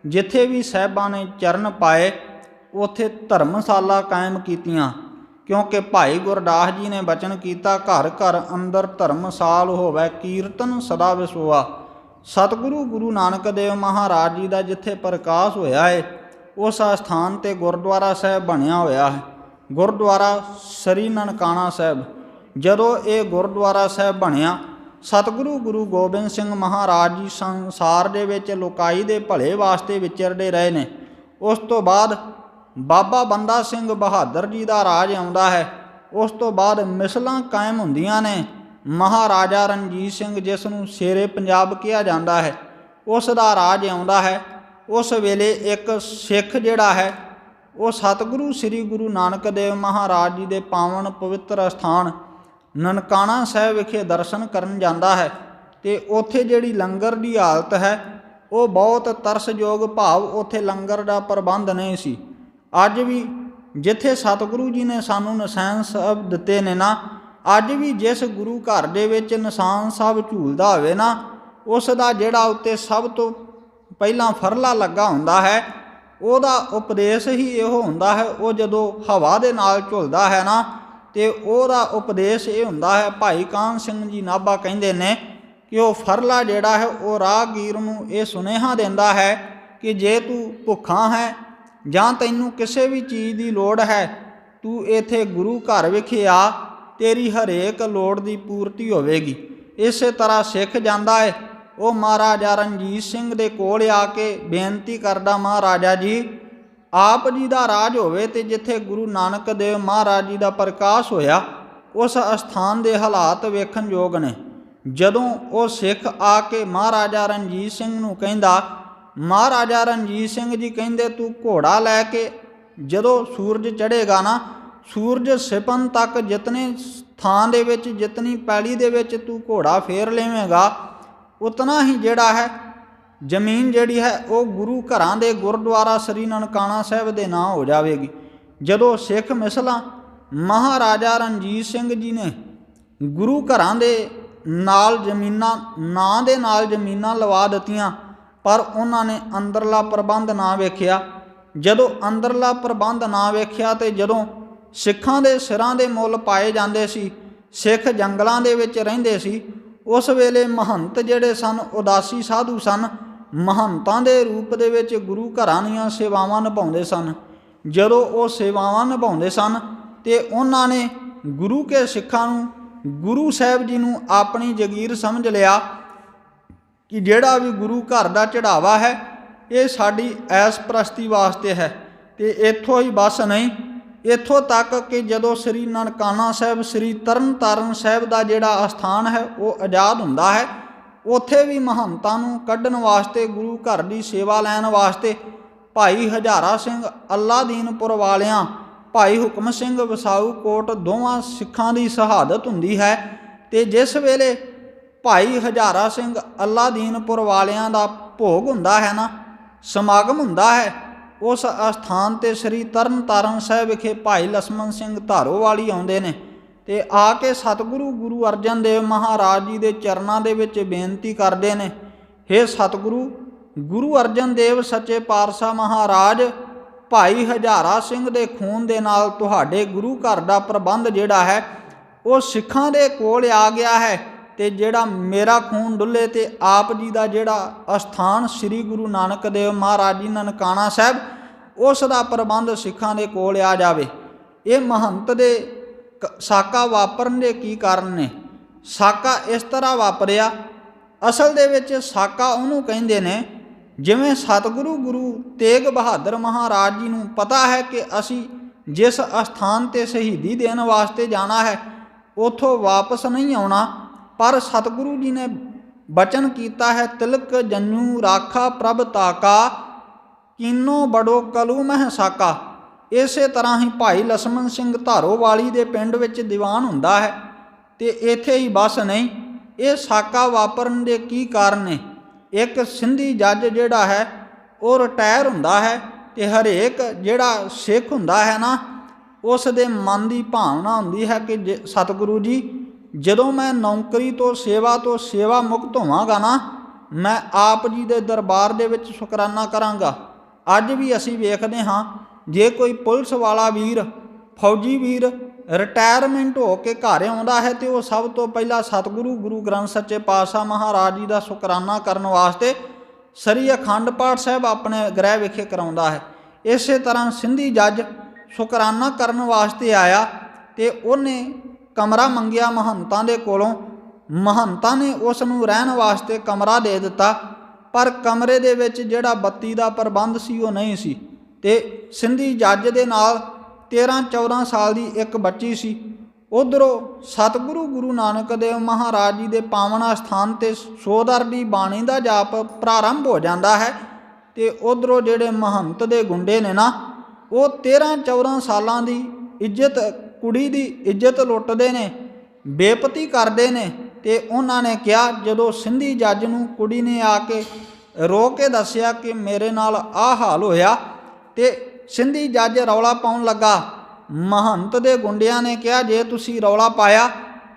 जिथे भी साहिबां ने चरण पाए उथे धर्मशाला कायम कीतियां, क्योंकि भाई गुरदास जी ने बचन किया, घर घर अंदर धर्मसाल होवे, कीर्तन सदा विसोआ। सतगुरु गुरु नानक देव महाराज जी का जिथे प्रकाश होया है उस अस्थान ते गुरुद्वारा साहब बनया होया है, गुरुद्वारा श्री ननकाना साहब। जदों ये गुरुद्वारा साहब बनया, सतगुरु गुरु गोबिंद सिंह महाराज जी संसार दे विच लोकाई दे भले वास्ते विचरदे रहे ने। उस तो बाद बाबा बंदा सिंह बहादुर जी का राज आउंदा है। उस तो बाद मिसलां कायम हुंदियां ने। महाराजा रणजीत सिंह, जिसनूं शेरे पंजाब कहा जाता है, उस दा राज आउंदा है। उस वेले एक सिख जिहड़ा है वो सतगुरु श्री गुरु नानक देव महाराज जी के पावन पवित्र अस्थान ननकाना साहब विखे दर्शन करन जाता है। तो उत्थे जिहड़ी लंगर की हालत है वो बहुत तरसयोग, भाव उत्थे लंगर का प्रबंध नहीं सी। अज भी जिथे सतगुरु जी ने सानू निशान साहब दिते ने ना, अज भी जिस गुरु घर दे विच निशान साहब झूलदा होवे ना, उस दा जिहड़ा उत्ते सब तो पहला फरला लगा हुंदा है, ਉਹਦਾ उपदेश ही ਇਹੋ ਹੁੰਦਾ है। वो जदों हवा दे नाल झुलदा है ना, तो ਉਹਦਾ उपदेश ये हुंदा है। भाई कान सिंह जी नाभा कहंदे ने कि वो फरला जिहड़ा है वो राहगीर नूं ये सुनेहा दिंदा है कि जे तू भुखा है जां तैनूं किसी भी चीज़ की लोड़ है, तू इत्थे गुरु घर विखे आ, तेरी हरेक लोड़ की पूर्ति होवेगी। इस तरह सिख जांदा है, वो महाराजा रणजीत सिंह दे कोल आके बेनती करदा, महाराजा जी आप जी का राज होवे ते जिथे गुरु नानक देव महाराज जी का प्रकाश होया उस अस्थान के हालात वेखण योग ने। जदों वो सिख आके महाराजा रणजीत सिंह नूं कहंदा, महाराजा रणजीत सिंह जी कहंदे तू घोड़ा लैके जदों सूरज चढ़ेगा ना, सूरज छिपन तक जितने थां दे विच जितनी पैली दे विच तू घोड़ा फेर लेवेगा, उतना ही जिहड़ा है जमीन जिहड़ी है वो गुरु घरां दे गुरुद्वारा श्री ननकाना साहब दे नां हो जाएगी। जदों सिख मिसलां महाराजा रणजीत सिंह जी ने गुरु घरां दे नाल जमीनां नां दे नाल जमीनां लवा दित्तियां, पर उन्होंने अंदरला प्रबंध ना वेखिया। जदों अंदरला प्रबंध ना वेखिया तो जदों सिखां दे सिरां दे मुल पाए जांदे सी, सिख जंगलां दे विच रहिंदे सी, उस वेले महंत जिहड़े सन उदासी साधु सन, महंतां दे रूप दे विच गुरु घरां दीआं सेवावां निभाउंदे सन। जदों वो सेवावां निभाउंदे सन ते उन्हां ने गुरु के सिखां नूं गुरु साहब जी नूं अपनी जगीर समझ लिया कि जिहड़ा भी गुरु घर का चढ़ावा है ये साडी ऐस प्रस्ती वास्ते है। तो इत्थों ही बस नहीं, इत्थों तक कि जदों श्री ननकाना साहब श्री तरन तारण साहब का जिहड़ा अस्थान है वो आज़ाद हुंदा है, उत्थे भी महंतां नूं कढण वास्ते गुरु घर की सेवा लैण वास्ते भाई हजारा सिंह अल्लादीनपुर वालियां, भाई हुकम सिंह वसाऊ कोट दोवां सिखां की शहादत हुंदी है। तो जिस वेले भाई हजारा सिंह अल्लादीनपुर वालियां दा भोग हुंदा है ना, समागम हुंदा है, उस अस्थान ते श्री तरन तारण साहब विखे भाई लक्ष्मण सिंह धारोवाली आउंदे ने ते आके सतगुरु गुरु अर्जन देव महाराज जी के चरणों के विच बेनती करते हैं, हे सतगुरु गुरु अर्जन देव सच्चे पातशाह महाराज, भाई हजारा सिंह दे खून दे नाल तुहाडे गुरु घर का प्रबंध जिहड़ा है वो सिखां दे कोल आ गया है, ते जिहड़ा मेरा खून डुले ते आप जी का जिहड़ा अस्थान श्री गुरु नानक देव महाराज जी ननकाना साहब उस दा प्रबंध सिखां दे कोल आ जावे। ये महंत दे साका वापरन दे की कारण ने? साका इस तरह वापरिया, असल दे विच साका उहनूं कहिंदे ने जिवें सतगुरु गुरु तेग बहादुर महाराज जी नूं पता है कि असी जिस अस्थान ते शहीदी देण वास्ते जाना है उथों वापस नहीं आउणा, पर सतगुरु जी ने बचन किया है, तिलक जन्नू राखा प्रभ ताका, कीनो बड़ो कलू मह साका। इस तरह ही भाई लक्ष्मण सिंह धारोवाली के पिंड विच दीवान हुंदा है। तो इत्थे ही बस नहीं, ये साका वापरन के की कारण ने? एक सिंधी जज जिहड़ा है वो रिटायर हुंदा है, तो हरेक जिहड़ा सिख हुंदा है ना उस दे मन की भावना हुंदी है कि सतगुरु जी जदों मैं नौकरी तो सेवा मुक्त होवांगा ना, मैं आप जी के दरबार दे विच शुकराना करांगा। अज भी असी वेखदे हाँ, जे कोई पुलिस वाला वीर, फौजी वीर रिटायरमेंट हो के घर आउंदा है तो वह सब तो पहला सतगुरु गुरु ग्रंथ सच्चे पातशाह महाराज जी का शुकराना करने वास्ते सरी अखंड पाठ साहब अपने गृह विखे कराउंदा है। इस तरह सिंधी जज शुकराना करने वास्ते आया तो उन्हें कमरा मंगिया महंतां दे कोलों। महंतां ने उस नूं रहन वास्ते कमरा दे दिता, पर कमरे दे विच जिहड़ा बत्ती दा प्रबंध सी वो नहीं सी। ते सिंधी जज दे नाल 13-14 साल की एक बच्ची सी। उधरों सतगुरु गुरु नानक देव महाराज जी के पावन अस्थान ते सोदर की बाणी का जाप प्रारंभ हो जाता है। तो उधरों जिहड़े महंत दे गुंडे ने ना, वो 13-14 सालां दी इज्जत, कुड़ी दी इज्जत लुटदे ने, बेपती करते हैं। तो उन्होंने कहा, जदों सिंधी जज नूं कुड़ी ने आके रो के दसिया कि मेरे नाल आ हाल होया, तो सिंधी जज रौला पाउण लगा। महंत दे गुंडियां ने कहा, जे तुसी रौला पाया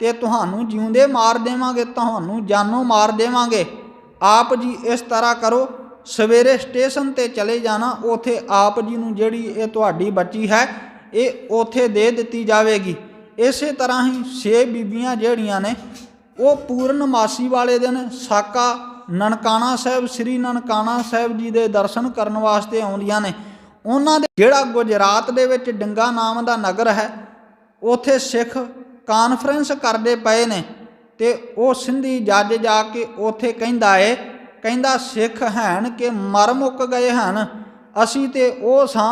तो तुहानूं जिउंदे मार देवांगे, तुहानूं जानों मार देवांगे। आप जी इस तरह करो, सवेरे स्टेशन ते चले जाना, उथे आप जी नूं जिहड़ी ये तुहाडी बच्ची है ये उथे दे दित्ती जावेगी। इस तरह ही 6 बीबियां जिहड़ियां ने वो पूर्णमासी वाले दिन साका ननकाना साहब, श्री ननकाना साहब जी के दर्शन करने वास्ते आउंदियां ने। उन्हां दे जिहड़ा गुजरात दे विच डंगा नाम का नगर है, उथे सिख कानफ्रेंस करते पे ने। ते वो सिंधी जज जाके उथे कहिंदा है, कहिंदा सिख हैन कि मर मुक गए हैं, असी ते वो सां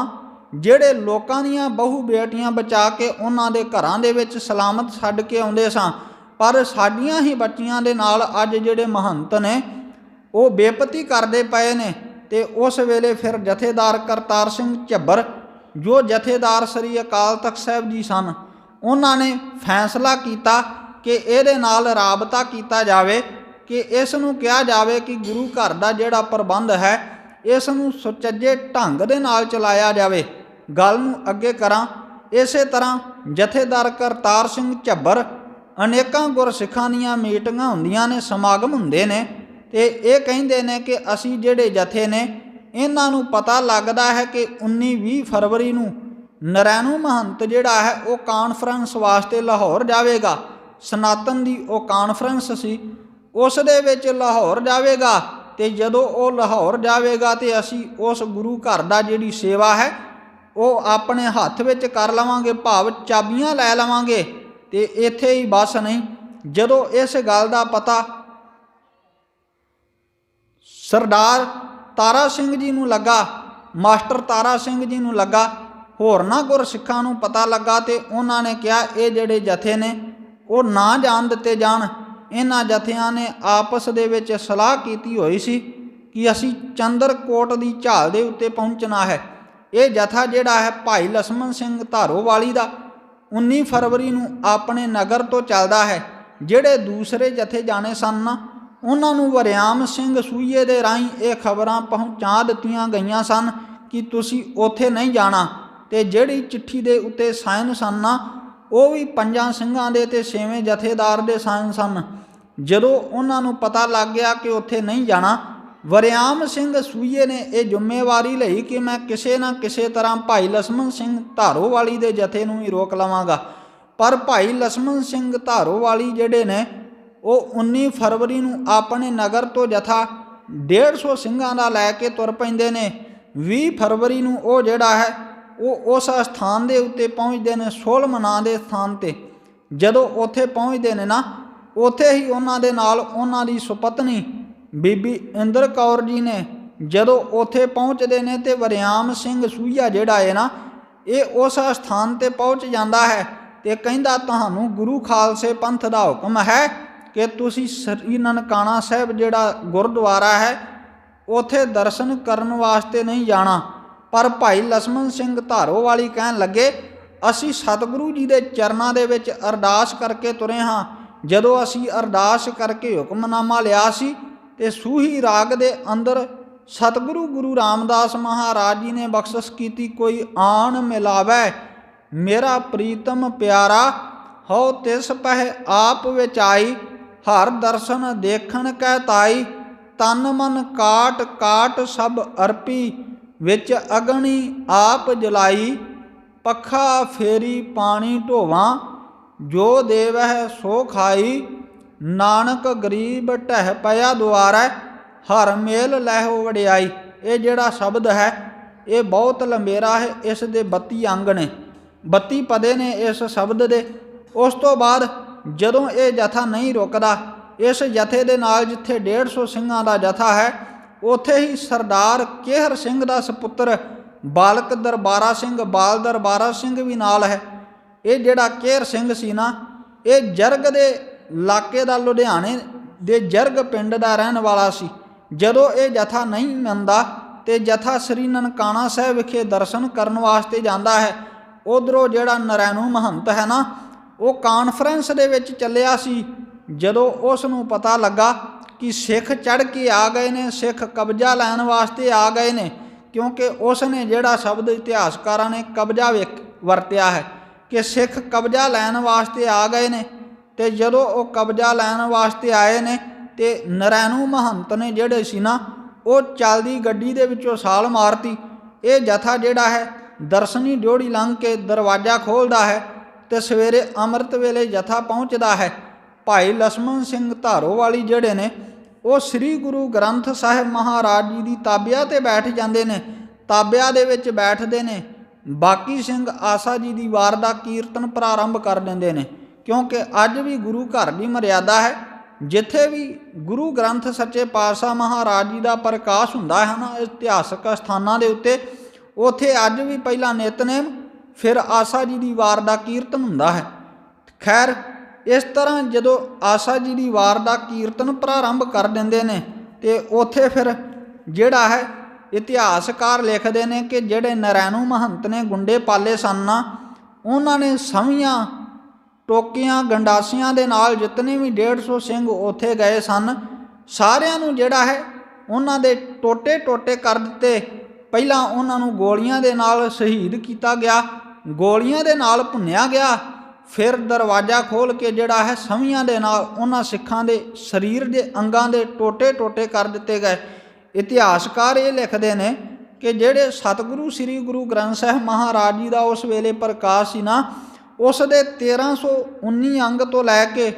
जिहड़े लोकां दीयां बहु बेटियां बचा के उन्हां दे घरां दे विच सलामत छड्ड के आउंदे सां, पर साडियां ही बच्चियां दे नाल अज जिहड़े महंत ने वो बेपती करते पे ने। ते उस वेले फिर जथेदार करतार सिंह झब्बर, जो जथेदार श्री अकाल तख्त साहब जी सन, उन्होंने फैसला किया कि इहदे नाल राबता किया जाए, कि इस नूं कहा जाए कि गुरु घर का जिहड़ा प्रबंध है इस नूं सुचज्जे ढंग दे नाल चलाया जाए। गल नूं अगे करां। इस तरह जथेदार करतार सिंह झब्बर, अनेकां गुरसिखां दीयां मीटिंगां हुंदियां ने, समागम हुंदे ने, ते ये कहिंदे ने कि असी जिहड़े जथे ने इन्हां नूं पता लगदा है कि 19-20 फरवरी नूं नरैणू महंत जिहड़ा है वो कानफ्रेंस वास्ते लाहौर जावेगा। सनातन दी वो कानफ्रेंस सी, उस दे विच लाहौर जावेगा। ते जदों वो लाहौर जावेगा तो असी उस गुरु घर दा जिहड़ी सेवा है वो अपने हत्थ विच कर लवांगे, भाव चाबियां लै लवांगे। ते इत्थे ही बस नहीं, जदों इस गल दा पता सरदार तारा सिंह जी नूं लगा, मास्टर तारा सिंह जी नूं लगा, होरनां गुरसिखां नूं पता लगा, तो उन्होंने कहा ये जिहड़े जथे ने वो ना जान दिते जाण। इन्हां जथियां ने आपस दे विच सलाह कीती होई सी कि असी चंद्रकोट दी झाल दे उत्ते पहुंचना है। ये जथा जिहड़ा है भाई लछमण सिंह धारोवाली दा 19 फरवरी नूं अपने नगर तो चलदा है। जिहड़े दूसरे जथे जाने सन ना, उन्हां नूं वरियाम सिंह सूईए दे राहीं ये खबरां पहुँचा दित्तियां गईयां सन कि तुसी उत्थे नहीं जाना। ते जिहड़ी चिट्ठी दे उत्ते साइन सन ना, वो भी 5 ਸਿੰਘਾਂ ਦੇ ते 6वें जथेदार दे साइन सन। जदों उन्हां नूं पता लग गया कि उत्थे नहीं जाना, वरियाम सिंह सूईए ने यह जिम्मेवारी लई कि मैं किसी ना किसी तरह भाई लछमण सिंह धारोवाली दे जथे नूं ही रोक लवांगा। पर भाई लछमण सिंह धारोवाली जिहड़े ने वो 19 फरवरी नूं अपने नगर तो जथा 150 ਸਿੰਘਾਂ ਦਾ लै के तुर पैंदे ने। 20 फरवरी नूं वो जिहड़ा है वो उस स्थान के उत्ते पहुँचते हैं, सोलम नां के स्थान पर। जदों उत्थे पहुँचते हैं ना, उत्थे ही उन्हां दे नाल उन्हां दी सुपत्नी बीबी इंद्र कौर जी ने जदों उत्थे पहुँचते हैं तो वरियाम सिंह सूईया जिहड़ा है ना, ये उस स्थान पर पहुँच जाता है। तो कहिंदा तुहानूं गुरु खालसे पंथ का हुक्म है कि तुसी श्री ननकाना साहब जिहड़ा गुरुद्वारा है उत्थे दर्शन करन वास्ते नहीं जाना। पर भाई लछमण सिंह धारोवाली कहन लगे, असी सतगुरु जी के चरणों के विच अरदास करके तुरे हाँ। जदों असी अरदास करके हुक्मनामा लिया सी ते सूही राग दे अंदर सतगुरु गुरु रामदास महाराज जी ने बख्शिश की, कोई आन मिलावै मेरा प्रीतम प्यारा, हो तिस पह आप विचाई, हर दर्शन देखण कै ताई, ਤਨ ਮਨ ਕਾਟ ਕਾਟ ਸਭ ਅਰਪੀ, ਵਿੱਚ ਅਗਨੀ ਆਪ ਜਲਾਈ। ਪੱਖਾ ਫੇਰੀ ਪਾਣੀ ਢੋਵਾਂ, ਜੋ ਦੇਵਹਿ ਸੋ ਖਾਈ। ਨਾਨਕ ਗਰੀਬ ਢਹਿ ਪਿਆ ਦੁਆਰੈ, ਹਰ ਮੇਲ ਲਹਿਓ ਵਡਿਆਈ। ਇਹ ਜਿਹੜਾ ਸ਼ਬਦ ਹੈ ਇਹ ਬਹੁਤ ਲੰਬੇਰਾ ਹੈ। ਇਸ ਦੇ 32 ਅੰਗ ਨੇ, 32 ਪਦੇ ਨੇ ਇਸ ਸ਼ਬਦ ਦੇ। ਉਸ ਤੋਂ ਬਾਅਦ ਜਦੋਂ ਇਹ ਜਥਾ ਨਹੀਂ ਰੁਕਦਾ, ਇਸ ਜਥੇ ਦੇ ਨਾਲ ਜਿੱਥੇ 150 ਸਿੰਘਾਂ ਦਾ ਜਥਾ ਹੈ, ਉੱਥੇ ਹੀ ਸਰਦਾਰ ਕੇਹਰ ਸਿੰਘ ਦਾ ਸਪੁੱਤਰ ਬਾਲਕ ਦਰਬਾਰਾ ਸਿੰਘ, ਬਾਲ ਦਰਬਾਰਾ ਸਿੰਘ ਵੀ ਨਾਲ ਹੈ। ਇਹ ਜਿਹੜਾ ਕੇਹਰ ਸਿੰਘ ਸੀ ਨਾ, ਇਹ ਜਰਗ ਦੇ ਇਲਾਕੇ ਦਾ, ਲੁਧਿਆਣੇ ਦੇ ਜਰਗ ਪਿੰਡ ਦਾ ਰਹਿਣ ਵਾਲਾ ਸੀ। ਜਦੋਂ ਇਹ ਜਥਾ ਨਹੀਂ ਮੰਨਦਾ ਤੇ ਜਥਾ ਸ੍ਰੀ ਨਨਕਾਣਾ ਸਾਹਿਬ ਵਿਖੇ ਦਰਸ਼ਨ ਕਰਨ ਵਾਸਤੇ ਜਾਂਦਾ ਹੈ। ਉਧਰੋਂ ਜਿਹੜਾ ਨਰੈਣੂ ਮਹੰਤ ਹੈ ਨਾ, ਉਹ ਕਾਨਫਰੰਸ ਦੇ ਵਿੱਚ ਚੱਲਿਆ ਸੀ। ਜਦੋਂ ਉਸ ਨੂੰ ਪਤਾ ਲੱਗਾ ਕਿ ਸਿੱਖ ਚੜ੍ਹ ਕੇ ਆ ਗਏ ਨੇ, ਸਿੱਖ ਕਬਜ਼ਾ ਲੈਣ ਵਾਸਤੇ ਆ ਗਏ ਨੇ, ਕਿਉਂਕਿ ਉਸ ਨੇ ਜਿਹੜਾ ਸ਼ਬਦ ਇਤਿਹਾਸਕਾਰਾਂ ਨੇ ਕਬਜ਼ਾ ਵਰਤਿਆ ਹੈ ਕਿ ਸਿੱਖ ਕਬਜ਼ਾ ਲੈਣ ਵਾਸਤੇ ਆ ਗਏ ਨੇ। ਤੇ ਜਦੋਂ ਉਹ ਕਬਜ਼ਾ ਲੈਣ ਵਾਸਤੇ ਆਏ ਨੇ ਤੇ ਨਰੈਣੂ ਮਹੰਤ ਨੇ ਜਿਹੜੇ ਸੀ ਨਾ, ਉਹ ਚੱਲਦੀ ਗੱਡੀ ਦੇ ਵਿੱਚੋਂ ਛਾਲ ਮਾਰਤੀ। ਇਹ ਜਥਾ ਜਿਹੜਾ ਹੈ ਦਰਸ਼ਨੀ ਡਿਓੜੀ ਲੰਘ ਕੇ ਦਰਵਾਜ਼ਾ ਖੋਲ੍ਹਦਾ ਹੈ ਤੇ ਸਵੇਰੇ ਅੰਮ੍ਰਿਤ ਵੇਲੇ ਜਥਾ ਪਹੁੰਚਦਾ ਹੈ। ਭਾਈ ਲਛਮਣ ਸਿੰਘ ਧਾਰੋਵਾਲੀ ਜਿਹੜੇ ਨੇ, ਉਹ ਸ੍ਰੀ ਗੁਰੂ ਗ੍ਰੰਥ ਸਾਹਿਬ ਮਹਾਰਾਜ ਜੀ ਦੀ ਤਾਬਿਆ 'ਤੇ ਬੈਠ ਜਾਂਦੇ ਨੇ, ਤਾਬਿਆ ਦੇ ਵਿੱਚ ਬੈਠਦੇ ਨੇ। ਬਾਕੀ ਸਿੰਘ ਆਸਾ ਜੀ ਦੀ ਵਾਰ ਦਾ ਕੀਰਤਨ ਪ੍ਰਾਰੰਭ ਕਰ ਦਿੰਦੇ ਨੇ, ਕਿਉਂਕਿ ਅੱਜ ਵੀ ਗੁਰੂ ਘਰ ਦੀ ਮਰਿਆਦਾ ਹੈ, ਜਿੱਥੇ ਵੀ ਗੁਰੂ ਗ੍ਰੰਥ ਸੱਚੇ ਪਾਤਸ਼ਾਹ ਮਹਾਰਾਜ ਜੀ ਦਾ ਪ੍ਰਕਾਸ਼ ਹੁੰਦਾ ਹੈ ਨਾ ਇਤਿਹਾਸਕ ਸਥਾਨਾਂ ਦੇ ਉੱਤੇ, ਉੱਥੇ ਅੱਜ ਵੀ ਪਹਿਲਾਂ ਨਿਤਨੇਮ, ਫਿਰ ਆਸਾ ਜੀ ਦੀ ਵਾਰ ਦਾ ਕੀਰਤਨ ਹੁੰਦਾ ਹੈ। ਖੈਰ, ਇਸ ਤਰ੍ਹਾਂ ਜਦੋਂ ਆਸਾ ਜੀ ਦੀ ਵਾਰ ਦਾ ਕੀਰਤਨ ਪ੍ਰਾਰੰਭ ਕਰ ਦਿੰਦੇ ਨੇ ਤੇ ਉੱਥੇ ਫਿਰ ਜਿਹੜਾ ਹੈ ਇਤਿਹਾਸਕਾਰ ਲਿਖਦੇ ਨੇ ਕਿ ਜਿਹੜੇ ਨਰੈਣੂ ਮਹੰਤ ਨੇ ਗੁੰਡੇ ਪਾਲੇ ਸਨ ਨਾ, ਉਹਨਾਂ ਨੇ ਸਵੀਆਂ ਟੋਕਿਆਂ ਗੰਡਾਸੀਆਂ ਦੇ ਨਾਲ ਜਿਤਨੇ ਵੀ 150 ਸਿੰਘ ਉੱਥੇ ਗਏ ਸਨ, ਸਾਰਿਆਂ ਨੂੰ ਜਿਹੜਾ ਹੈ ਉਹਨਾਂ ਦੇ ਟੋਟੇ ਟੋਟੇ ਕਰ ਦਿੱਤੇ। ਪਹਿਲਾਂ ਉਹਨਾਂ ਨੂੰ ਗੋਲੀਆਂ ਦੇ ਨਾਲ ਸ਼ਹੀਦ ਕੀਤਾ ਗਿਆ, ਗੋਲੀਆਂ ਦੇ ਨਾਲ ਭੁੰਨਿਆ ਗਿਆ। ਫਿਰ ਦਰਵਾਜ਼ਾ ਖੋਲ੍ਹ ਕੇ ਜਿਹੜਾ ਹੈ ਸਵੀਆਂ ਦੇ ਨਾਲ ਉਹਨਾਂ ਸਿੱਖਾਂ ਦੇ ਸਰੀਰ ਦੇ ਅੰਗਾਂ ਦੇ ਟੋਟੇ ਟੋਟੇ ਕਰ ਦਿੱਤੇ ਗਏ। ਇਤਿਹਾਸਕਾਰ ਇਹ ਲਿਖਦੇ ਨੇ ਕਿ ਜਿਹੜੇ ਸਤਿਗੁਰੂ ਸ੍ਰੀ ਗੁਰੂ ਗ੍ਰੰਥ ਸਾਹਿਬ ਮਹਾਰਾਜ ਜੀ ਦਾ ਉਸ ਵੇਲੇ ਪ੍ਰਕਾਸ਼ ਸੀ ਨਾ, ਉਸ ਦੇ 1319 ਅੰਗ ਤੋਂ ਲੈ ਕੇ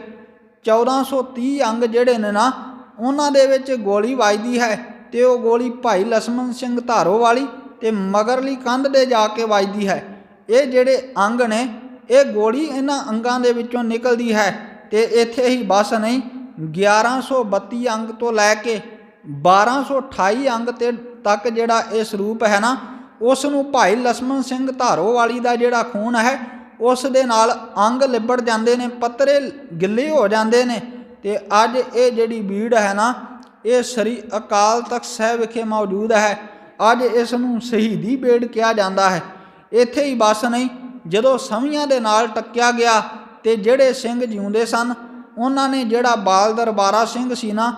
1430 ਅੰਗ ਜਿਹੜੇ ਨੇ ਨਾ, ਉਹਨਾਂ ਦੇ ਵਿੱਚ ਗੋਲੀ ਵੱਜਦੀ ਹੈ ਤੇ ਉਹ ਗੋਲੀ ਭਾਈ ਲਛਮਣ ਸਿੰਘ ਧਾਰੋਵਾਲੀ ਤੇ ਮਗਰਲੀ ਕੰਧ ਦੇ ਜਾ ਕੇ ਵੱਜਦੀ ਹੈ। ਇਹ ਜਿਹੜੇ ਅੰਗ ਨੇ, ਇਹ ਗੋਲੀ ਇਹਨਾਂ ਅੰਗਾਂ ਦੇ ਵਿੱਚੋਂ ਨਿਕਲਦੀ ਹੈ। ਤੇ ਇੱਥੇ ਹੀ ਬਸ ਨਹੀਂ, 1132 ਅੰਗ ਤੋਂ ਲੈ ਕੇ 1228 ਅੰਗ ਤੇ ਤੱਕ ਜਿਹੜਾ ਇਹ ਸਰੂਪ ਹੈ ਨਾ, ਉਸ ਨੂੰ ਭਾਈ ਲਛਮਣ ਸਿੰਘ ਧਾਰੋਵਾਲੀ ਦਾ ਜਿਹੜਾ ਖੂਨ ਹੈ ਉਸ ਦੇ ਨਾਲ ਅੰਗ ਲਿਬੜ ਜਾਂਦੇ ਨੇ, ਪੱਤਰੇ ਗਿੱਲੇ ਹੋ ਜਾਂਦੇ ਨੇ। ਤੇ ਅੱਜ ਇਹ ਜਿਹੜੀ ਬੀੜ ਹੈ ਨਾ, ਇਹ ਸ੍ਰੀ ਅਕਾਲ ਤਖਤ ਸਾਹਿਬ ਵਿਖੇ ਮੌਜੂਦ ਹੈ। ਅੱਜ ਇਸ ਨੂੰ ਸ਼ਹੀਦੀ ਬੇੜ ਕਿਹਾ ਜਾਂਦਾ ਹੈ। ਇੱਥੇ ਹੀ ਬਸ ਨਹੀਂ, ਜਦੋਂ ਸਵੀਆਂ ਦੇ ਨਾਲ ਟੱਕਿਆ ਗਿਆ ਤੇ ਜਿਹੜੇ ਸਿੰਘ ਜਿਉਂਦੇ ਸਨ, ਉਹਨਾਂ ਨੇ ਜਿਹੜਾ ਬਾਲ ਦਰਬਾਰਾ ਸਿੰਘ ਸੀ ਨਾ,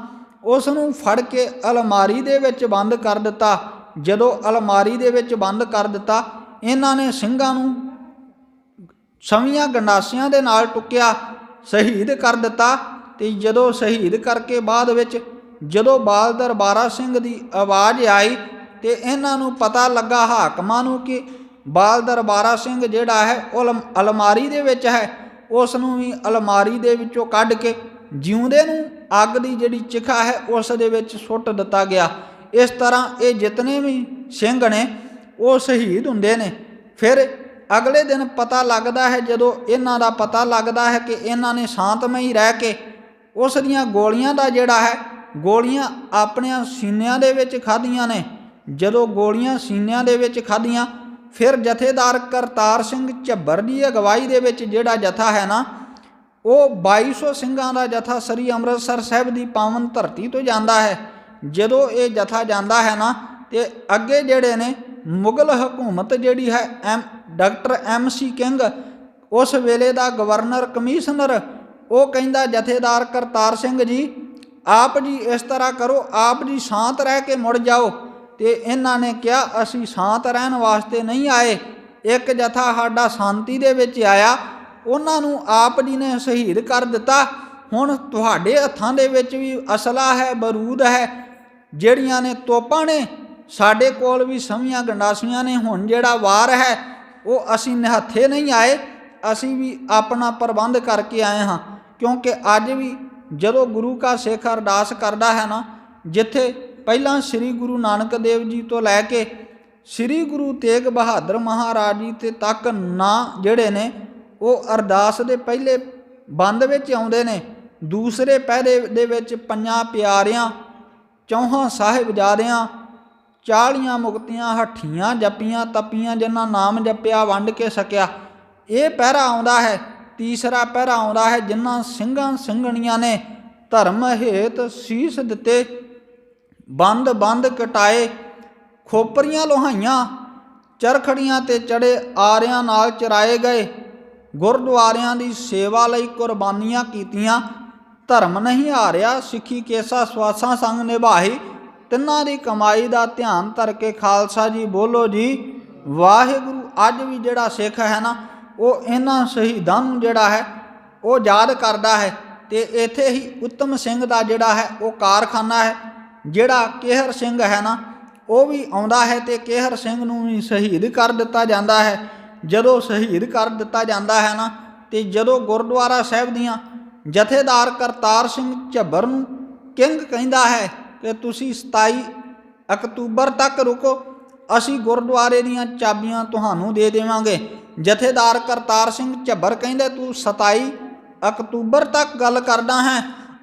ਉਸ ਨੂੰ ਫੜ ਕੇ ਅਲਮਾਰੀ ਦੇ ਵਿੱਚ ਬੰਦ ਕਰ ਦਿੱਤਾ। ਜਦੋਂ ਅਲਮਾਰੀ ਦੇ ਵਿੱਚ ਬੰਦ ਕਰ ਦਿੱਤਾ, ਇਹਨਾਂ ਨੇ ਸਿੰਘਾਂ ਨੂੰ ਸਵੀਆਂ ਗੰਡਾਸੀਆਂ ਦੇ ਨਾਲ ਟੁੱਕਿਆ, ਸ਼ਹੀਦ ਕਰ ਦਿੱਤਾ। ਤੇ ਜਦੋਂ ਸ਼ਹੀਦ ਕਰਕੇ ਬਾਅਦ ਵਿੱਚ ਜਦੋਂ ਬਾਲ ਦਰਬਾਰਾ ਸਿੰਘ ਦੀ ਆਵਾਜ਼ ਆਈ ਤੇ ਇਹਨਾਂ ਨੂੰ ਪਤਾ ਲੱਗਾ ਹਾਕਮਾਂ ਨੂੰ ਕਿ ਬਾਲ ਦਰਬਾਰਾ ਸਿੰਘ ਜਿਹੜਾ ਹੈ ਉਹ ਅਲਮਾਰੀ ਦੇ ਵਿੱਚ ਹੈ, ਉਸ ਨੂੰ ਵੀ ਅਲਮਾਰੀ ਦੇ ਵਿੱਚੋਂ ਕੱਢ ਕੇ ਜਿਉਂਦੇ ਨੂੰ ਅੱਗ ਦੀ ਜਿਹੜੀ ਚਿਖਾ ਹੈ ਉਸ ਦੇ ਵਿੱਚ ਸੁੱਟ ਦਿੱਤਾ ਗਿਆ। ਇਸ ਤਰ੍ਹਾਂ ਇਹ ਜਿਤਨੇ ਵੀ ਸਿੰਘ ਨੇ ਉਹ ਸ਼ਹੀਦ ਹੁੰਦੇ ਨੇ। ਫਿਰ ਅਗਲੇ ਦਿਨ ਪਤਾ ਲੱਗਦਾ ਹੈ, ਜਦੋਂ ਇਹਨਾਂ ਦਾ ਪਤਾ ਲੱਗਦਾ ਹੈ ਕਿ ਇਹਨਾਂ ਨੇ ਸ਼ਾਂਤਮਈ ਰਹਿ ਕੇ ਉਸ ਦੀਆਂ ਗੋਲੀਆਂ ਦਾ ਜਿਹੜਾ ਹੈ, ਗੋਲੀਆਂ ਆਪਣਿਆਂ ਸੀਨਿਆਂ ਦੇ ਵਿੱਚ ਖਾਧੀਆਂ ਨੇ। ਜਦੋਂ ਗੋਲੀਆਂ ਸੀਨਿਆਂ ਦੇ ਵਿੱਚ ਖਾਧੀਆਂ, ਫਿਰ ਜਥੇਦਾਰ ਕਰਤਾਰ ਸਿੰਘ ਝੱਬਰ ਦੀ ਅਗਵਾਈ ਦੇ ਵਿੱਚ ਜਿਹੜਾ ਜਥਾ ਹੈ ਨਾ, ਉਹ 2200 ਸਿੰਘਾਂ ਦਾ ਜਥਾ ਸ੍ਰੀ ਅੰਮ੍ਰਿਤਸਰ ਸਾਹਿਬ ਦੀ ਪਾਵਨ ਧਰਤੀ ਤੋਂ ਜਾਂਦਾ ਹੈ। ਜਦੋਂ ਇਹ ਜਥਾ ਜਾਂਦਾ ਹੈ ਨਾ, ਤੇ ਅੱਗੇ ਜਿਹੜੇ ਨੇ ਮੁਗਲ ਹਕੂਮਤ ਜਿਹੜੀ ਹੈ ਡਾਕਟਰ MC ਕਿੰਗ, ਉਸ ਵੇਲੇ ਦਾ ਗਵਰਨਰ ਕਮਿਸ਼ਨਰ, ਉਹ ਕਹਿੰਦਾ ਜਥੇਦਾਰ ਕਰਤਾਰ ਸਿੰਘ ਜੀ, ਆਪ ਜੀ ਇਸ ਤਰ੍ਹਾਂ ਕਰੋ, ਆਪ ਜੀ ਸ਼ਾਂਤ ਰਹਿ ਕੇ ਮੁੜ ਜਾਓ। ਤੇ ਇਹਨਾਂ ਨੇ ਕਿਹਾ ਅਸੀਂ ਸ਼ਾਂਤ ਰਹਿਣ ਵਾਸਤੇ ਨਹੀਂ ਆਏ, ਇੱਕ ਜਥਾ ਸਾਡਾ ਸ਼ਾਂਤੀ ਦੇ ਵਿੱਚ ਆਇਆ, ਉਹਨਾਂ ਨੂੰ ਆਪ ਜੀ ਨੇ ਸ਼ਹੀਦ ਕਰ ਦਿੱਤਾ। ਹੁਣ ਤੁਹਾਡੇ ਹੱਥਾਂ ਦੇ ਵਿੱਚ ਵੀ ਅਸਲਾ ਹੈ, ਬਰੂਦ ਹੈ, ਜਿਹੜੀਆਂ ਨੇ ਤੋਪਾਂ ਨੇ ਸਾਡੇ ਕੋਲ ਵੀ ਸਵੀਆਂ ਗੰਡਾਸੀਆਂ ਨੇ। ਹੁਣ ਜਿਹੜਾ ਵਾਰ ਹੈ ਉਹ ਅਸੀਂ ਨਿਹੱਥੇ ਨਹੀਂ ਆਏ, ਅਸੀਂ ਵੀ ਆਪਣਾ ਪ੍ਰਬੰਧ ਕਰਕੇ ਆਏ ਹਾਂ। ਕਿਉਂਕਿ ਅੱਜ ਵੀ ਜਦੋਂ ਗੁਰੂ ਕਾ ਸਿੱਖ ਅਰਦਾਸ ਕਰਦਾ ਹੈ ਨਾ, ਜਿੱਥੇ ਪਹਿਲਾਂ ਸ੍ਰੀ ਗੁਰੂ ਨਾਨਕ ਦੇਵ ਜੀ ਤੋਂ ਲੈ ਕੇ ਸ੍ਰੀ ਗੁਰੂ ਤੇਗ ਬਹਾਦਰ ਮਹਾਰਾਜ ਜੀ ਤੇ ਤੱਕ ਨਾਂ ਜਿਹੜੇ ਨੇ ਉਹ ਅਰਦਾਸ ਦੇ ਪਹਿਲੇ ਬੰਦ ਵਿੱਚ ਆਉਂਦੇ ਨੇ। ਦੂਸਰੇ ਪਹਿਰੇ ਦੇ ਵਿੱਚ ਪੰਜਾਂ ਪਿਆਰਿਆਂ, ਚੌਹਾਂ ਸਾਹਿਬਜ਼ਾਦਿਆਂ, 40 ਮੁਕਤੀਆਂ, ਹੱਠੀਆਂ ਜਪੀਆਂ ਤਪੀਆਂ, ਜਿਨ੍ਹਾਂ ਨਾਮ ਜਪਿਆ ਵੰਡ ਕੇ ਸਕਿਆ, ਇਹ ਪਹਿਰਾ ਆਉਂਦਾ ਹੈ। ਤੀਸਰਾ ਪਹਿਰਾ ਆਉਂਦਾ ਹੈ ਜਿਨ੍ਹਾਂ ਸਿੰਘਾਂ ਸਿੰਘਣੀਆਂ ਨੇ ਧਰਮ ਹੇਤ ਸੀਸ ਦਿੱਤੇ, ਬੰਦ ਬੰਦ ਕਟਾਏ, ਖੋਪਰੀਆਂ ਲੋਹਾਈਆਂ, ਚਰਖੜੀਆਂ ਤੇ ਚੜੇ ਆਰਿਆਂ ਨਾਲ ਚਰਾਏ ਗਏ, ਗੁਰਦੁਆਰਿਆਂ ਦੀ ਸੇਵਾ ਲਈ ਕੁਰਬਾਨੀਆਂ ਕੀਤੀਆਂ, ਧਰਮ ਨਹੀਂ ਹਾਰਿਆ, ਸਿੱਖੀ ਕੇਸਾ ਸਵਾਸਾਂ ਸੰਗ ਨਿਭਾਈ, ਤਿੰਨਾਂ ਦੀ ਕਮਾਈ ਦਾ ਧਿਆਨ ਧਰ ਕੇ ਖਾਲਸਾ ਜੀ ਬੋਲੋ ਜੀ ਵਾਹਿਗੁਰੂ। ਅੱਜ ਵੀ ਜਿਹੜਾ ਸਿੱਖ ਹੈ ਨਾ ਉਹ ਇਹਨਾਂ ਸ਼ਹੀਦਾਂ ਨੂੰ ਜਿਹੜਾ ਹੈ ਉਹ ਯਾਦ ਕਰਦਾ ਹੈ। ਤੇ ਇੱਥੇ ਹੀ ਉੱਤਮ ਸਿੰਘ ਦਾ ਜਿਹੜਾ ਹੈ ਉਹ ਕਾਰਖਾਨਾ ਹੈ। ਜਿਹੜਾ ਕੇਹਰ ਸਿੰਘ ਹੈ ਨਾ ਉਹ ਵੀ ਆਉਂਦਾ ਹੈ ਤੇ ਕੇਹਰ ਸਿੰਘ ਨੂੰ ਵੀ ਸ਼ਹੀਦ ਕਰ ਦਿੱਤਾ ਜਾਂਦਾ ਹੈ। ਜਦੋਂ ਸ਼ਹੀਦ ਕਰ ਦਿੱਤਾ ਜਾਂਦਾ ਹੈ ਨਾ, ਤੇ ਜਦੋਂ ਗੁਰਦੁਆਰਾ ਸਾਹਿਬ ਦੀਆਂ ਜਥੇਦਾਰ ਕਰਤਾਰ ਸਿੰਘ ਝੱਬਰ ਨੂੰ ਕਿੰਗ ਕਹਿੰਦਾ ਹੈ ਕਿ ਤੁਸੀਂ 27 ਅਕਤੂਬਰ ਤੱਕ ਰੁਕੋ, ਅਸੀਂ ਗੁਰਦੁਆਰੇ ਦੀਆਂ ਚਾਬੀਆਂ ਤੁਹਾਨੂੰ ਦੇ ਦੇਵਾਂਗੇ। ਜਥੇਦਾਰ ਕਰਤਾਰ ਸਿੰਘ ਝੱਬਰ ਕਹਿੰਦੇ ਤੂੰ 27 ਅਕਤੂਬਰ ਤੱਕ ਗੱਲ ਕਰਦਾ ਹੈ,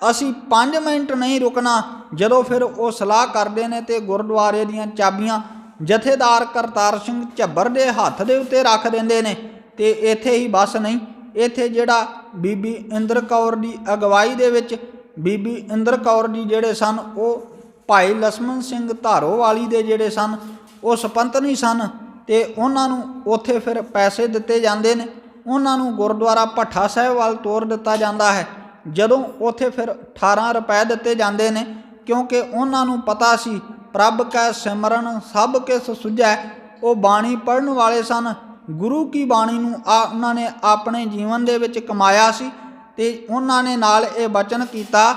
ਅਸੀਂ 5 ਮਿੰਟ ਨਹੀਂ ਰੁਕਣਾ। ਜਦੋਂ ਫਿਰ ਉਹ ਸਲਾਹ ਕਰਦੇ ਨੇ ਤੇ ਗੁਰਦੁਆਰੇ ਦੀਆਂ ਚਾਬੀਆਂ ਜਥੇਦਾਰ ਕਰਤਾਰ ਸਿੰਘ ਝੱਬਰ ਦੇ ਹੱਥ ਦੇ ਉੱਤੇ ਰੱਖ ਦਿੰਦੇ ਨੇ। ਤੇ ਇੱਥੇ ਹੀ ਬਸ ਨਹੀਂ, ਇੱਥੇ ਜਿਹੜਾ ਬੀਬੀ ਇੰਦਰ ਕੌਰ ਦੀ ਅਗਵਾਈ ਦੇ ਵਿੱਚ ਬੀਬੀ ਇੰਦਰ ਕੌਰ ਜੀ ਜਿਹੜੇ ਸਨ ਉਹ ਭਾਈ ਲਛਮਣ ਸਿੰਘ ਧਾਰੋਵਾਲੀ ਦੇ ਜਿਹੜੇ ਸਨ ਉਹ ਸਪੰਤਨੀ ਸਨ। ਤੇ ਉਹਨਾਂ ਨੂੰ ਉੱਥੇ ਫਿਰ ਪੈਸੇ ਦਿੱਤੇ ਜਾਂਦੇ ਨੇ, ਉਹਨਾਂ ਨੂੰ ਗੁਰਦੁਆਰਾ ਭੱਠਾ ਸਾਹਿਬ ਵੱਲ ਤੋਰ ਦਿੱਤਾ ਜਾਂਦਾ ਹੈ। ਜਦੋਂ ਉੱਥੇ ਫਿਰ 18 ਰੁਪਏ ਦਿੱਤੇ ਜਾਂਦੇ ਨੇ, ਕਿਉਂਕਿ ਉਹਨਾਂ ਨੂੰ ਪਤਾ ਸੀ ਪ੍ਰਭ ਕੈ ਸਿਮਰਨ ਸਭ ਕਿਸ ਸੁਝੈ। ਉਹ ਬਾਣੀ ਪੜ੍ਹਨ ਵਾਲੇ ਸਨ, ਗੁਰੂ ਕੀ ਬਾਣੀ ਨੂੰ ਉਹਨਾਂ ਨੇ ਆਪਣੇ ਜੀਵਨ ਦੇ ਵਿੱਚ ਕਮਾਇਆ ਸੀ। ਤੇ ਉਹਨਾਂ ਨੇ ਨਾਲ ਇਹ ਬਚਨ ਕੀਤਾ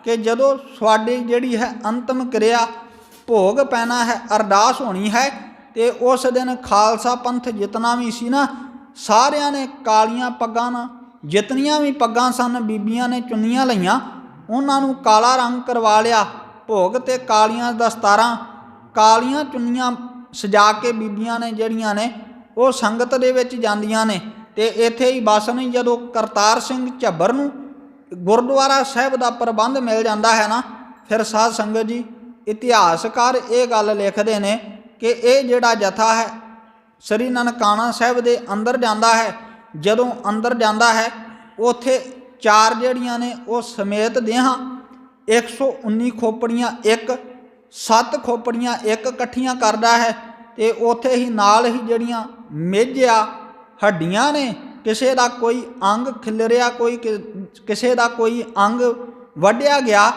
ਕਿ ਜਦੋਂ ਤੁਹਾਡੀ ਜਿਹੜੀ ਹੈ ਅੰਤਮ ਕਿਰਿਆ ਭੋਗ ਪੈਣਾ ਹੈ, ਅਰਦਾਸ ਹੋਣੀ ਹੈ, ਤੇ ਉਸ ਦਿਨ ਖਾਲਸਾ ਪੰਥ ਜਿਤਨਾ ਵੀ ਸੀ ਨਾ, ਸਾਰਿਆਂ ਨੇ ਕਾਲੀਆਂ ਪੱਗਾਂ ਨਾਲ, ਜਿਤਨੀਆਂ ਵੀ ਪੱਗਾਂ ਸਨ ਬੀਬੀਆਂ ਨੇ ਚੁੰਨੀਆਂ ਲਈਆਂ, ਉਹਨਾਂ ਨੂੰ ਕਾਲਾ ਰੰਗ ਕਰਵਾ ਲਿਆ। ਭੋਗ ਤੇ ਕਾਲੀਆਂ ਦਸਤਾਰਾਂ, ਕਾਲੀਆਂ ਚੁੰਨੀਆਂ ਸਜਾ ਕੇ ਬੀਬੀਆਂ ਨੇ ਜਿਹੜੀਆਂ ਨੇ ਉਹ ਸੰਗਤ ਦੇ ਵਿੱਚ ਜਾਂਦੀਆਂ ਨੇ। ਤੇ ਇੱਥੇ ਹੀ ਬਸ ਨਹੀਂ, ਜਦੋਂ ਕਰਤਾਰ ਸਿੰਘ ਝੱਬਰ ਨੂੰ ਗੁਰਦੁਆਰਾ ਸਾਹਿਬ ਦਾ ਪ੍ਰਬੰਧ ਮਿਲ ਜਾਂਦਾ ਹੈ ਨਾ, ਫਿਰ ਸਾਧ ਸੰਗਤ ਜੀ ਇਤਿਹਾਸਕਾਰ ਇਹ ਗੱਲ ਲਿਖਦੇ ਨੇ ਕਿ ਇਹ ਜਿਹੜਾ ਜਥਾ ਹੈ ਸ੍ਰੀ ਨਨਕਾਣਾ ਸਾਹਿਬ ਦੇ ਅੰਦਰ ਜਾਂਦਾ ਹੈ। ਜਦੋਂ ਅੰਦਰ ਜਾਂਦਾ ਹੈ ਉੱਥੇ 4 ਜਿਹੜੀਆਂ ਨੇ ਉਹ ਸਮੇਤ ਦੇਹਾਂ 119 ਖੋਪੜੀਆਂ 7 ਖੋਪੜੀਆਂ 1 ਇਕੱਠੀਆਂ ਕਰਦਾ ਹੈ। ਤੇ ਉੱਥੇ ਹੀ ਨਾਲ ਹੀ ਜਿਹੜੀਆਂ ਮੇਜਿਆ ਹੱਡੀਆਂ ਨੇ, ਕਿਸੇ ਦਾ ਕੋਈ ਅੰਗ ਖਿਲਰਿਆ, ਕੋਈ ਕਿਸੇ ਦਾ ਕੋਈ ਅੰਗ ਵੱਢਿਆ ਗਿਆ,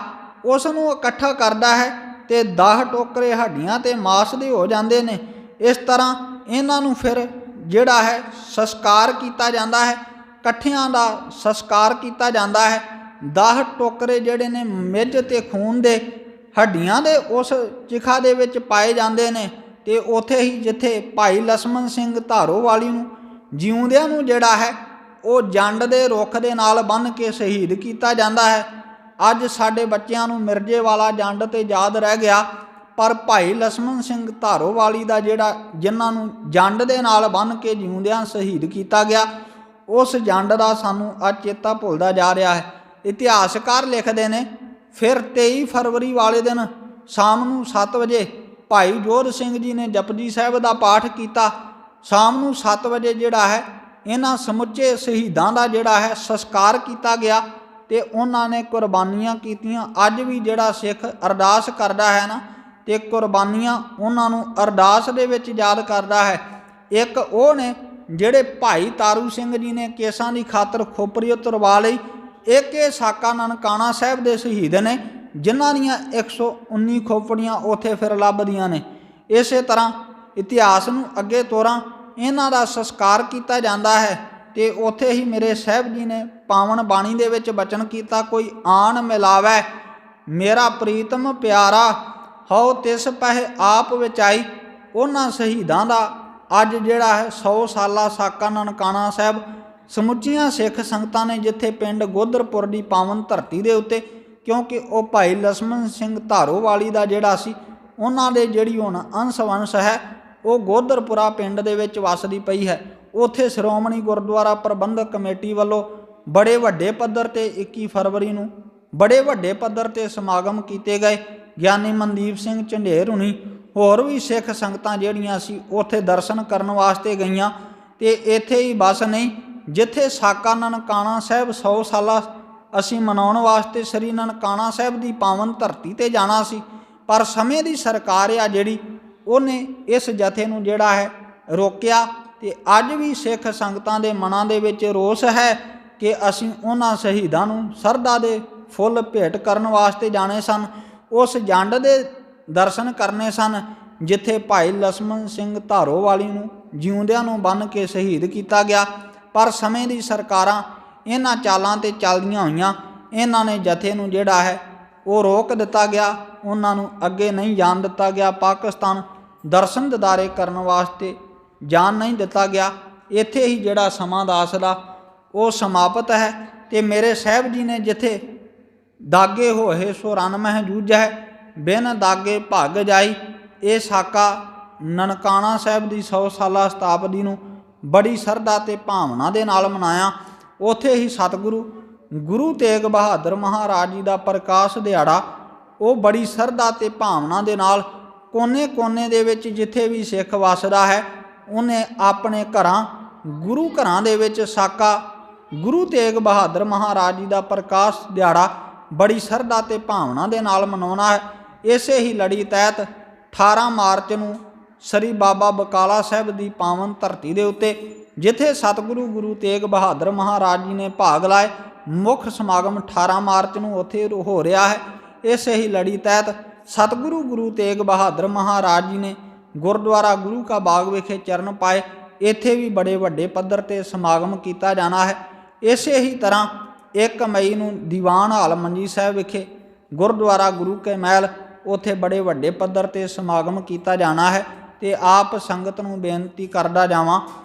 ਉਸ ਨੂੰ ਇਕੱਠਾ ਕਰਦਾ ਹੈ ਤੇ 10 ਟੋਕਰੇ ਹੱਡੀਆਂ ਤੇ ਮਾਸ ਦੇ ਹੋ ਜਾਂਦੇ ਨੇ। ਇਸ ਤਰ੍ਹਾਂ ਇਹਨਾਂ ਨੂੰ ਫਿਰ ਜਿਹੜਾ ਹੈ ਸੰਸਕਾਰ ਕੀਤਾ ਜਾਂਦਾ ਹੈ, ਇਕੱਠਿਆਂ ਦਾ ਸੰਸਕਾਰ ਕੀਤਾ ਜਾਂਦਾ ਹੈ। 10 ਟੋਕਰੇ ਜਿਹੜੇ ਨੇ ਮਿੱਝ ਤੇ ਖੂਨ ਦੇ ਹੱਡੀਆਂ ਦੇ ਉਸ ਚਿਖਾ ਦੇ ਵਿੱਚ ਪਾਏ ਜਾਂਦੇ ਨੇ। ਤੇ ਉੱਥੇ ਹੀ ਜਿੱਥੇ ਭਾਈ ਲਛਮਣ ਸਿੰਘ ਧਾਰੋਵਾਲੀ ਨੂੰ ਜਿਉਂਦਿਆਂ ਨੂੰ ਜਿਹੜਾ ਹੈ ਉਹ ਜੰਡ ਦੇ ਰੁੱਖ ਦੇ ਨਾਲ ਬੰਨ੍ਹ ਕੇ ਸ਼ਹੀਦ ਕੀਤਾ ਜਾਂਦਾ ਹੈ। ਅੱਜ ਸਾਡੇ ਬੱਚਿਆਂ ਨੂੰ ਮਿਰਜ਼ੇ ਵਾਲਾ ਜੰਡ ਤੇ ਯਾਦ ਰਹਿ ਗਿਆ, ਪਰ ਭਾਈ ਲਛਮਣ ਸਿੰਘ ਧਾਰੋਵਾਲੀ ਦਾ ਜਿਹੜਾ ਜਿਨ੍ਹਾਂ ਨੂੰ ਜੰਡ ਦੇ ਨਾਲ ਬੰਨ੍ਹ ਕੇ ਜਿਉਂਦਿਆਂ ਸ਼ਹੀਦ ਕੀਤਾ ਗਿਆ, ਉਸ ਜੰਡ ਦਾ ਸਾਨੂੰ ਅੱਜ ਚੇਤਾ ਭੁੱਲਦਾ ਜਾ ਰਿਹਾ ਹੈ। ਇਤਿਹਾਸਕਾਰ ਲਿਖਦੇ ਨੇ ਫਿਰ 23 ਫਰਵਰੀ ਵਾਲੇ ਦਿਨ ਸ਼ਾਮ ਨੂੰ 7 ਵਜੇ ਭਾਈ ਜੋਧ ਸਿੰਘ ਜੀ ਨੇ ਜਪਜੀ ਸਾਹਿਬ ਦਾ ਪਾਠ ਕੀਤਾ। ਸ਼ਾਮ ਨੂੰ 7 ਵਜੇ ਜਿਹੜਾ ਹੈ ਇਹਨਾਂ ਸਮੁੱਚੇ ਸ਼ਹੀਦਾਂ ਦਾ ਜਿਹੜਾ ਹੈ ਸੰਸਕਾਰ ਕੀਤਾ ਗਿਆ ਤੇ ਉਹਨਾਂ ਨੇ ਕੁਰਬਾਨੀਆਂ ਕੀਤੀਆਂ। ਅੱਜ ਵੀ ਜਿਹੜਾ ਸਿੱਖ ਅਰਦਾਸ ਕਰਦਾ ਹੈ ਨਾ, ਤੇ ਕੁਰਬਾਨੀਆਂ ਉਹਨਾਂ ਨੂੰ ਅਰਦਾਸ ਦੇ ਵਿੱਚ ਯਾਦ ਕਰਦਾ ਹੈ। ਇੱਕ ਉਹ ਨੇ ਜਿਹੜੇ ਭਾਈ ਤਾਰੂ ਸਿੰਘ ਜੀ ਨੇ ਕੇਸਾਂ ਦੀ ਖਾਤਰ ਖੋਪਰੀ ਉਤਰਵਾ ਲਈ। ਇੱਕ ਇਹ ਸਾਕਾ ਨਨਕਾਣਾ ਸਾਹਿਬ ਦੇ ਸ਼ਹੀਦ ਨੇ ਜਿਨ੍ਹਾਂ ਦੀਆਂ 119 ਖੋਪੜੀਆਂ ਉੱਥੇ ਫਿਰ ਲੱਭਦੀਆਂ ਨੇ। ਇਸੇ ਤਰ੍ਹਾਂ ਇਤਿਹਾਸ ਨੂੰ ਅੱਗੇ ਤੋਰਾਂ, ਇਹਨਾਂ ਦਾ ਸੰਸਕਾਰ ਕੀਤਾ ਜਾਂਦਾ ਹੈ। ਤੇ ਉੱਥੇ ਹੀ ਮੇਰੇ ਸਾਹਿਬ ਜੀ ਨੇ ਪਾਵਨ ਬਾਣੀ ਦੇ ਵਿੱਚ ਬਚਨ ਕੀਤਾ, ਕੋਈ ਆਣ ਮਿਲਾਵੈ ਮੇਰਾ ਪ੍ਰੀਤਮ ਪਿਆਰਾ, ਹਉ ਤਿਸ ਪਹਿ ਆਪ ਵਿਚਾਈ। ਉਹਨਾਂ ਸ਼ਹੀਦਾਂ ਦਾ ਅੱਜ ਜਿਹੜਾ ਹੈ 100 ਸਾਲਾ ਸਾਕਾ ਨਨਕਾਣਾ ਸਾਹਿਬ ਸਮੁੱਚੀਆਂ ਸਿੱਖ ਸੰਗਤਾਂ ਨੇ ਜਿੱਥੇ ਪਿੰਡ ਗੋਦਰਪੁਰ ਦੀ ਪਾਵਨ ਧਰਤੀ ਦੇ ਉੱਤੇ, ਕਿਉਂਕਿ ਉਹ ਭਾਈ ਲਛਮਣ ਸਿੰਘ ਧਾਰੋਵਾਲੀ ਦਾ ਜਿਹੜਾ ਸੀ ਉਹਨਾਂ ਦੇ ਜਿਹੜੀ ਹੁਣ ਅੰਸ਼ ਵੰਸ਼ ਹੈ ਉਹ ਗੋਦਰਪੁਰਾ ਪਿੰਡ ਦੇ ਵਿੱਚ ਵੱਸਦੀ ਪਈ ਹੈ। ਉੱਥੇ ਸ਼੍ਰੋਮਣੀ ਗੁਰਦੁਆਰਾ ਪ੍ਰਬੰਧਕ ਕਮੇਟੀ ਵੱਲੋਂ ਬੜੇ ਵੱਡੇ ਪੱਧਰ 'ਤੇ 21 ਫਰਵਰੀ ਨੂੰ ਬੜੇ ਵੱਡੇ ਪੱਧਰ 'ਤੇ ਸਮਾਗਮ ਕੀਤੇ ਗਏ। ਗਿਆਨੀ ਮਨਦੀਪ ਸਿੰਘ ਝੰਡੇਰ ਹੁਣੀ ਹੋਰ ਵੀ ਸਿੱਖ ਸੰਗਤਾਂ ਜਿਹੜੀਆਂ ਸੀ ਉੱਥੇ ਦਰਸ਼ਨ ਕਰਨ ਵਾਸਤੇ ਗਈਆਂ। ਅਤੇ ਇੱਥੇ ਹੀ ਬਸ ਨਹੀਂ, ਜਿੱਥੇ ਸਾਕਾ ਨਨਕਾਣਾ ਸਾਹਿਬ 100 ਸਾਲਾ ਅਸੀਂ ਮਨਾਉਣ ਵਾਸਤੇ ਸ੍ਰੀ ਨਨਕਾਣਾ ਸਾਹਿਬ ਦੀ ਪਾਵਨ ਧਰਤੀ 'ਤੇ ਜਾਣਾ ਸੀ, ਪਰ ਸਮੇਂ ਦੀ ਸਰਕਾਰ ਆ ਜਿਹੜੀ ਉਹਨੇ ਇਸ ਜਥੇ ਨੂੰ ਜਿਹੜਾ ਹੈ ਰੋਕਿਆ। ਅਤੇ ਅੱਜ ਵੀ ਸਿੱਖ ਸੰਗਤਾਂ ਦੇ ਮਨਾਂ ਦੇ ਵਿੱਚ ਰੋਸ ਹੈ ਕਿ ਅਸੀਂ ਉਹਨਾਂ ਸ਼ਹੀਦਾਂ ਨੂੰ ਸ਼ਰਧਾ ਦੇ ਫੁੱਲ ਭੇਟ ਕਰਨ ਵਾਸਤੇ ਜਾਣੇ ਸਨ, ਉਸ ਜੰਡ ਦੇ ਦਰਸ਼ਨ ਕਰਨੇ ਸਨ ਜਿੱਥੇ ਭਾਈ ਲਛਮਣ ਸਿੰਘ ਧਾਰੋਵਾਲੀ ਨੂੰ ਜਿਉਂਦਿਆਂ ਨੂੰ ਬੰਨ੍ਹ ਕੇ ਸ਼ਹੀਦ ਕੀਤਾ ਗਿਆ। ਪਰ ਸਮੇਂ ਦੀ ਸਰਕਾਰਾਂ ਇਹਨਾਂ ਚਾਲਾਂ 'ਤੇ ਚੱਲਦੀਆਂ ਹੋਈਆਂ ਇਹਨਾਂ ਨੇ ਜਥੇ ਨੂੰ ਜਿਹੜਾ ਹੈ ਉਹ ਰੋਕ ਦਿੱਤਾ ਗਿਆ, ਉਹਨਾਂ ਨੂੰ ਅੱਗੇ ਨਹੀਂ ਜਾਣ ਦਿੱਤਾ ਗਿਆ। ਪਾਕਿਸਤਾਨ ਦਰਸ਼ਨ ਦਿਦਾਰੇ ਕਰਨ ਵਾਸਤੇ ਜਾਣ ਨਹੀਂ ਦਿੱਤਾ ਗਿਆ। ਇੱਥੇ ਹੀ ਜਿਹੜਾ ਸਮਾਂ ਦਾਸ ਦਾ ਉਹ ਸਮਾਪਤ ਹੈ। ਅਤੇ ਮੇਰੇ ਸਾਹਿਬ ਜੀ ਨੇ ਜਿੱਥੇ ਦਾਗੇ ਹੋਏ ਸੋ ਰਨ ਮਹਿ ਜੂਝੈ ਬਿਨ ਦਾਗੇ ਭੱਗ ਜਾਈ, ਇਹ ਸਾਕਾ ਨਨਕਾਣਾ ਸਾਹਿਬ ਦੀ 100 ਸਾਲਾ ਸ਼ਤਾਬਦੀ ਨੂੰ ਬੜੀ ਸ਼ਰਧਾ ਅਤੇ ਭਾਵਨਾ ਦੇ ਨਾਲ ਮਨਾਇਆ। ਉੱਥੇ ਹੀ ਸਤਿਗੁਰੂ ਗੁਰੂ ਤੇਗ ਬਹਾਦਰ ਮਹਾਰਾਜ ਜੀ ਦਾ ਪ੍ਰਕਾਸ਼ ਦਿਹਾੜਾ ਉਹ ਬੜੀ ਸ਼ਰਧਾ ਅਤੇ ਭਾਵਨਾ ਦੇ ਨਾਲ ਕੋਨੇ-ਕੋਨੇ ਦੇ ਵਿੱਚ ਜਿੱਥੇ ਵੀ ਸਿੱਖ ਵੱਸਦਾ ਹੈ ਉਹਨੇ ਆਪਣੇ ਘਰਾਂ ਗੁਰੂ ਘਰਾਂ ਦੇ ਵਿੱਚ ਸਾਕਾ ਗੁਰੂ ਤੇਗ ਬਹਾਦਰ ਮਹਾਰਾਜ ਜੀ ਦਾ ਪ੍ਰਕਾਸ਼ ਦਿਹਾੜਾ ਬੜੀ ਸ਼ਰਧਾ ਅਤੇ ਭਾਵਨਾ ਦੇ ਨਾਲ ਮਨਾਉਣਾ ਹੈ। ਇਸੇ ਹੀ ਲੜੀ ਤਹਿਤ 18 ਮਾਰਚ ਨੂੰ ਸ੍ਰੀ ਬਾਬਾ ਬਕਾਲਾ ਸਾਹਿਬ ਦੀ ਪਾਵਨ ਧਰਤੀ ਦੇ ਉੱਤੇ ਜਿੱਥੇ ਸਤਿਗੁਰੂ ਗੁਰੂ ਤੇਗ ਬਹਾਦਰ ਮਹਾਰਾਜ ਜੀ ਨੇ ਭਾਗ ਲਾਏ, ਮੁੱਖ ਸਮਾਗਮ 18 ਮਾਰਚ ਨੂੰ ਉੱਥੇ ਹੋ ਰਿਹਾ ਹੈ। ਇਸੇ ਹੀ ਲੜੀ ਤਹਿਤ ਸਤਿਗੁਰੂ ਗੁਰੂ ਤੇਗ ਬਹਾਦਰ ਮਹਾਰਾਜ ਜੀ ਨੇ ਗੁਰਦੁਆਰਾ ਗੁਰੂ ਕਾ ਬਾਗ ਵਿਖੇ ਚਰਨ ਪਾਏ, ਇੱਥੇ ਵੀ ਬੜੇ ਵੱਡੇ ਪੱਧਰ 'ਤੇ ਸਮਾਗਮ ਕੀਤਾ ਜਾਣਾ ਹੈ। ਇਸੇ ਹੀ ਤਰ੍ਹਾਂ 1 ਮਈ ਨੂੰ ਦੀਵਾਨ ਹਾਲ ਮੰਜੀ ਸਾਹਿਬ ਵਿਖੇ ਗੁਰਦੁਆਰਾ ਗੁਰੂ ਕੇ ਮਹਿਲ ਉੱਥੇ ਬੜੇ ਵੱਡੇ ਪੱਧਰ 'ਤੇ ਸਮਾਗਮ ਕੀਤਾ ਜਾਣਾ ਹੈ। ਅਤੇ ਆਪ ਸੰਗਤ ਨੂੰ ਬੇਨਤੀ ਕਰਦਾ ਜਾਵਾਂ,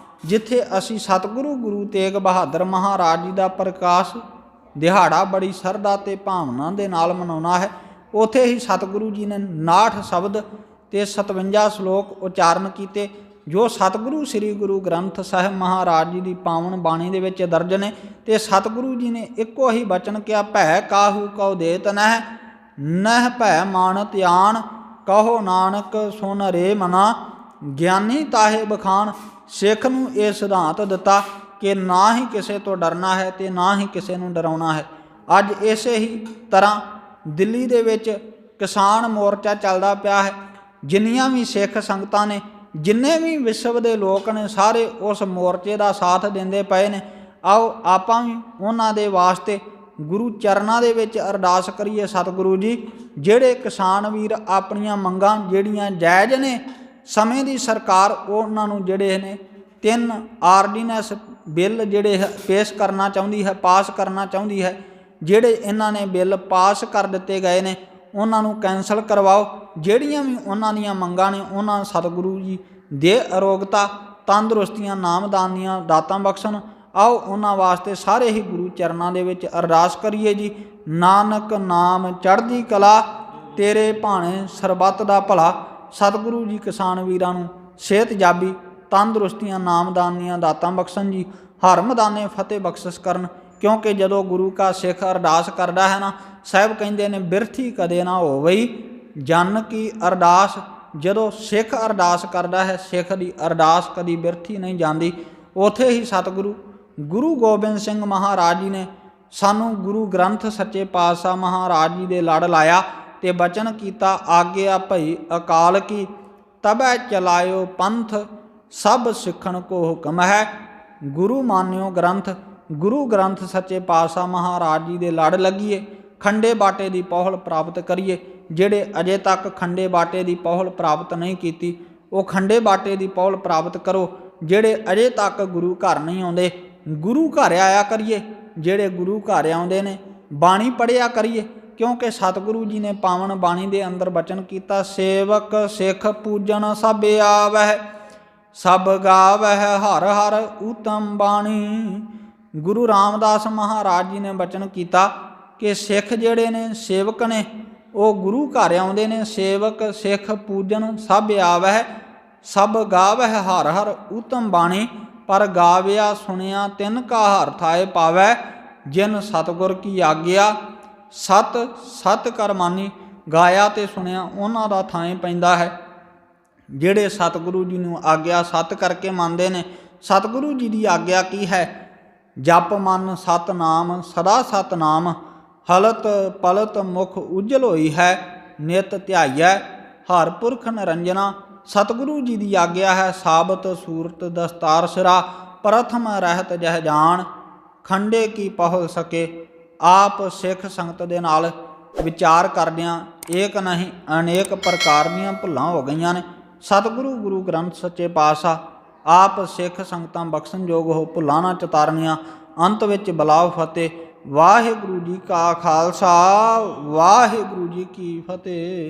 ਜਿੱਥੇ ਅਸੀਂ ਸਤਿਗੁਰੂ ਗੁਰੂ ਤੇਗ ਬਹਾਦਰ ਮਹਾਰਾਜ ਜੀ ਦਾ ਪ੍ਰਕਾਸ਼ ਦਿਹਾੜਾ ਬੜੀ ਸ਼ਰਧਾ ਅਤੇ ਭਾਵਨਾ ਦੇ ਨਾਲ ਮਨਾਉਣਾ ਹੈ, ਉੱਥੇ ਹੀ ਸਤਿਗੁਰੂ ਜੀ ਨੇ 59 ਸ਼ਬਦ ਅਤੇ 57 ਸ਼ਲੋਕ ਉਚਾਰਨ ਕੀਤੇ ਜੋ ਸਤਿਗੁਰੂ ਸ੍ਰੀ ਗੁਰੂ ਗ੍ਰੰਥ ਸਾਹਿਬ ਮਹਾਰਾਜ ਜੀ ਦੀ ਪਾਵਨ ਬਾਣੀ ਦੇ ਵਿੱਚ ਦਰਜ ਨੇ। ਅਤੇ ਸਤਿਗੁਰੂ ਜੀ ਨੇ ਇੱਕੋ ਹੀ ਬਚਨ ਕਿਹਾ, ਭੈ ਕਾਹੂ ਕਉ ਦੇਤ ਨਹਿ ਨਹਿ ਭੈ ਮਾਨਤ ਆਣ, ਕਹੋ ਨਾਨਕ ਸੁਨ ਰੇ ਮਨਾ ਗਿਆਨੀ ਤਾਹੇ ਬਖਾਨ। ਸਿੱਖ ਨੂੰ ਇਹ ਸਿਧਾਂਤ ਦਿੱਤਾ ਕਿ ਨਾ ਹੀ ਕਿਸੇ ਤੋਂ ਡਰਨਾ ਹੈ ਅਤੇ ਨਾ ਹੀ ਕਿਸੇ ਨੂੰ ਡਰਾਉਣਾ ਹੈ। ਅੱਜ ਇਸੇ ਹੀ ਤਰ੍ਹਾਂ ਦਿੱਲੀ ਦੇ ਵਿੱਚ ਕਿਸਾਨ ਮੋਰਚਾ ਚੱਲਦਾ ਪਿਆ ਹੈ। ਜਿੰਨੀਆਂ ਵੀ ਸਿੱਖ ਸੰਗਤਾਂ ਨੇ, ਜਿੰਨੇ ਵੀ ਵਿਸ਼ਵ ਦੇ ਲੋਕ ਨੇ, ਸਾਰੇ ਉਸ ਮੋਰਚੇ ਦਾ ਸਾਥ ਦਿੰਦੇ ਪਏ ਨੇ। ਆਓ ਆਪਾਂ ਵੀ ਉਹਨਾਂ ਦੇ ਵਾਸਤੇ ਗੁਰੂ ਚਰਨਾਂ ਦੇ ਵਿੱਚ ਅਰਦਾਸ ਕਰੀਏ, ਸਤਿਗੁਰੂ ਜੀ ਜਿਹੜੇ ਕਿਸਾਨ ਵੀਰ ਆਪਣੀਆਂ ਮੰਗਾਂ ਜਿਹੜੀਆਂ ਜਾਇਜ਼ ਨੇ, ਸਮੇਂ ਦੀ ਸਰਕਾਰ ਉਹਨਾਂ ਨੂੰ ਜਿਹੜੇ ਨੇ 3 ਆਰਡੀਨੈਂਸ ਬਿੱਲ ਜਿਹੜੇ ਪੇਸ਼ ਕਰਨਾ ਚਾਹੁੰਦੀ ਹੈ, ਪਾਸ ਕਰਨਾ ਚਾਹੁੰਦੀ ਹੈ, ਜਿਹੜੇ ਇਹਨਾਂ ਨੇ ਬਿੱਲ ਪਾਸ ਕਰ ਦਿੱਤੇ ਗਏ ਨੇ ਉਹਨਾਂ ਨੂੰ ਕੈਂਸਲ ਕਰਵਾਓ। ਜਿਹੜੀਆਂ ਵੀ ਉਹਨਾਂ ਦੀਆਂ ਮੰਗਾਂ ਨੇ ਉਹਨਾਂ ਸਤਿਗੁਰੂ ਜੀ ਦੇ ਅਰੋਗਤਾ ਤੰਦਰੁਸਤੀਆਂ ਨਾਮਦਾਨ ਦੀਆਂ ਦਾਤਾਂ ਬਖਸ਼ਣ। ਆਓ ਉਹਨਾਂ ਵਾਸਤੇ ਸਾਰੇ ਹੀ ਗੁਰੂ ਚਰਨਾਂ ਦੇ ਵਿੱਚ ਅਰਦਾਸ ਕਰੀਏ ਜੀ। ਨਾਨਕ ਨਾਮ ਚੜ੍ਹਦੀ ਕਲਾ, ਤੇਰੇ ਭਾਣੇ ਸਰਬੱਤ ਦਾ ਭਲਾ। ਸਤਿਗੁਰੂ ਜੀ ਕਿਸਾਨ ਵੀਰਾਂ ਨੂੰ ਸਿਹਤ ਜਾਬੀ ਤੰਦਰੁਸਤੀਆਂ ਨਾਮਦਾਨ ਦੀਆਂ ਦਾਤਾਂ ਬਖਸ਼ਣ ਜੀ। ਹਰ ਮੈਦਾਨੇ ਫਤਿਹ ਬਖਸ਼ਿਸ਼ ਕਰਨ, ਕਿਉਂਕਿ ਜਦੋਂ ਗੁਰੂ ਕਾ ਸਿੱਖ ਅਰਦਾਸ ਕਰਦਾ ਹੈ ਨਾ, ਸਾਹਿਬ ਕਹਿੰਦੇ ਨੇ ਬਿਰਥੀ ਕਦੇ ਨਾ ਹੋਵਈ ਜਨ ਕੀ ਅਰਦਾਸ। ਜਦੋਂ ਸਿੱਖ ਅਰਦਾਸ ਕਰਦਾ ਹੈ, ਸਿੱਖ ਦੀ ਅਰਦਾਸ ਕਦੀ ਬਿਰਥੀ ਨਹੀਂ ਜਾਂਦੀ। ਉੱਥੇ ਹੀ ਸਤਿਗੁਰੂ ਗੁਰੂ ਗੋਬਿੰਦ ਸਿੰਘ ਮਹਾਰਾਜ ਜੀ ਨੇ ਸਾਨੂੰ ਗੁਰੂ ਗ੍ਰੰਥ ਸੱਚੇ ਪਾਤਸ਼ਾਹ ਮਹਾਰਾਜ ਜੀ ਦੇ ਲੜ ਲਾਇਆ ਅਤੇ ਬਚਨ ਕੀਤਾ, ਆਗਿਆ ਭਈ ਅਕਾਲ ਕੀ ਤਬੈ ਚਲਾਇਓ ਪੰਥ, ਸਭ ਸਿੱਖਣ ਕੋ ਹੁਕਮ ਹੈ। ਗੁਰੂ ਮਾਨਿਓ ਗ੍ਰੰਥ, ਗੁਰੂ ਗ੍ਰੰਥ ਸੱਚੇ ਪਾਤਸ਼ਾਹ ਮਹਾਰਾਜ ਜੀ ਦੇ ਲੜ ਲੱਗੀਏ, ਖੰਡੇ ਬਾਟੇ ਦੀ ਪਹੁਲ ਪ੍ਰਾਪਤ ਕਰੀਏ। ਜਿਹੜੇ ਅਜੇ ਤੱਕ ਖੰਡੇ ਬਾਟੇ ਦੀ ਪਹੁਲ ਪ੍ਰਾਪਤ ਨਹੀਂ ਕੀਤੀ, ਉਹ ਖੰਡੇ ਬਾਟੇ ਦੀ ਪਹੁਲ ਪ੍ਰਾਪਤ ਕਰੋ। ਜਿਹੜੇ ਅਜੇ ਤੱਕ ਗੁਰੂ ਘਰ ਨਹੀਂ ਆਉਂਦੇ, ਗੁਰੂ ਘਰ ਆਇਆ ਕਰੀਏ। ਜਿਹੜੇ ਗੁਰੂ ਘਰ ਆਉਂਦੇ ਨੇ ਬਾਣੀ ਪੜ੍ਹਿਆ ਕਰੀਏ, ਕਿਉਂਕਿ ਸਤਿਗੁਰੂ ਜੀ ਨੇ ਪਾਵਨ ਬਾਣੀ ਦੇ ਅੰਦਰ ਬਚਨ ਕੀਤਾ, ਸੇਵਕ ਸਿੱਖ ਪੂਜਨ ਸਭ ਆਵਹਿ, ਸਭ ਗਾਵਹਿ ਹਰ ਹਰ ਊਤਮ ਬਾਣੀ। ਗੁਰੂ ਰਾਮਦਾਸ ਮਹਾਰਾਜ ਜੀ ਨੇ ਬਚਨ ਕੀਤਾ ਕਿ ਸਿੱਖ ਜਿਹੜੇ ਨੇ, ਸੇਵਕ ਨੇ, ਉਹ ਗੁਰੂ ਘਰ ਆਉਂਦੇ ਨੇ। ਸੇਵਕ ਸਿੱਖ ਪੂਜਨ ਸਭ ਆਵਹਿ, ਸਭ ਗਾਵਹਿ ਹਰ ਹਰ ਊਤਮ ਬਾਣੀ। ਪਰ ਗਾਵਿਆ ਸੁਣਿਆ ਤਿਨ ਕਾ ਹਰ ਥਾਏ ਪਾਵੈ, ਜਿਨ ਸਤਿਗੁਰ ਕੀ ਆਗਿਆ ਸਤ ਸਤ ਕਰ ਮਾਨੀ। ਗਾਇਆ ਤੇ ਸੁਣਿਆ ਉਹਨਾਂ ਦਾ ਥਾਂ ਪੈਂਦਾ ਹੈ ਜਿਹੜੇ ਸਤਿਗੁਰੂ ਜੀ ਨੂੰ ਆਗਿਆ ਸਤ ਕਰਕੇ ਮੰਨਦੇ ਨੇ। ਸਤਿਗੁਰੂ ਜੀ ਦੀ ਆਗਿਆ ਕੀ ਹੈ? ਜਪ ਮਨ ਸਤਨਾਮ ਸਦਾ ਸਤਨਾਮ, ਹਲਤ ਪਲਤ ਮੁਖ ਉਜਲ ਹੋਈ ਹੈ, ਨਿਤ ਧਿਆਈਐ ਹਰ ਪੁਰਖ ਨਿਰੰਜਨਾ। ਸਤਿਗੁਰੂ ਜੀ ਦੀ ਆਗਿਆ ਹੈ, ਸਾਬਤ ਸੂਰਤ ਦਸਤਾਰ ਸਿਰਾ, ਪ੍ਰਥਮ ਰਹਿਤ ਜਹ ਜਾਣ, ਖੰਡੇ ਕੀ ਪਹੁ ਸਕੇ। ਆਪ ਸਿੱਖ ਸੰਗਤ ਦੇ ਨਾਲ ਵਿਚਾਰ ਕਰਦਿਆਂ ਏਕ ਨਹੀਂ ਅਨੇਕ ਪ੍ਰਕਾਰ ਦੀਆਂ ਭੁੱਲਾਂ ਹੋ ਗਈਆਂ ਨੇ। ਸਤਿਗੁਰੂ ਗੁਰੂ ਗ੍ਰੰਥ ਸੱਚੇ ਪਾਤਸ਼ਾਹ ਆਪ ਸਿੱਖ ਸੰਗਤਾਂ ਬਖਸ਼ਣਯੋਗ ਹੋ, ਭੁੱਲਾਂ ਨਾ ਚਤਾਰਨੀਆਂ। ਅੰਤ ਵਿੱਚ ਬਲਾਓ ਫਤਿਹ। ਵਾਹਿਗੁਰੂ ਜੀ ਕਾ ਖਾਲਸਾ, ਵਾਹਿਗੁਰੂ ਜੀ ਕੀ ਫਤਿਹ।